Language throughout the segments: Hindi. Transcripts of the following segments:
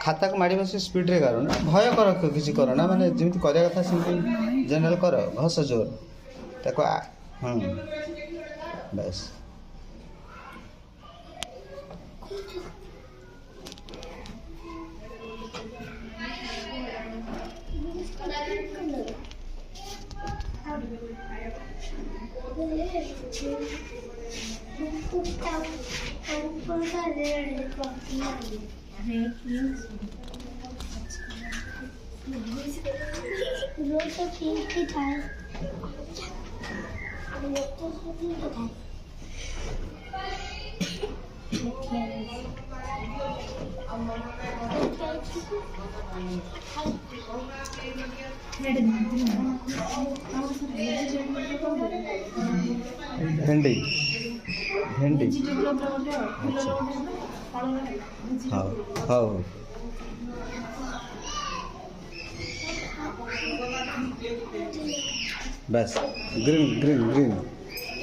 खाता को माड़ी बस स्पीड रे करो ना भय कर किसी करो ना माने जेमति करिया कथा सेमति जनरल कर घस जोर ताको बस भेंडी भेंडी हाँ हाँ बस ग्रीन ग्रीन ग्रीन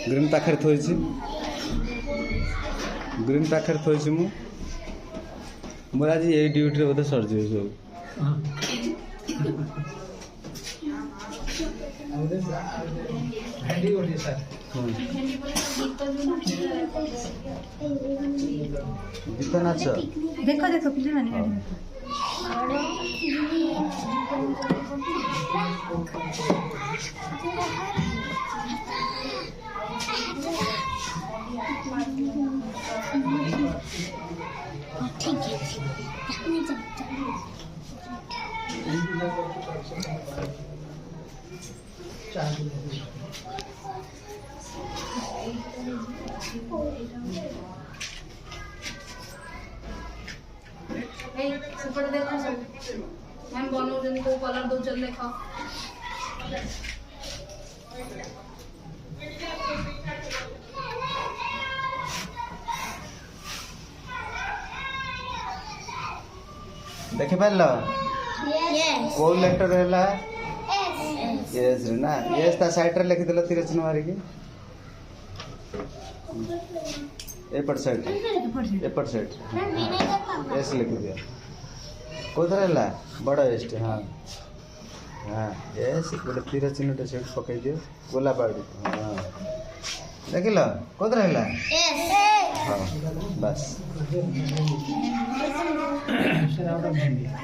ग्रीन पाखे थोड़ी ग्रीन पाखे थोड़ी मोर आज ये ड्यूटी बोधे सरजी सब गीत नाच देखो देखो पिले माने ठीक सेपटे देखो सब मैम बनाऊँ को कलर दौन देख देखि पारल को लेटर है यस रे ना यस ता साइड रे लिखि देलो तीर चिन्ह मारी के एपट साइड यस लिखि दिया कोथरे ला बड़ा एस्ट हां हां यस गोटे तीर चिन्ह टे सेट पकई दियो गोला पाड़ी हां देखिलो कोथरे ला यस हां बस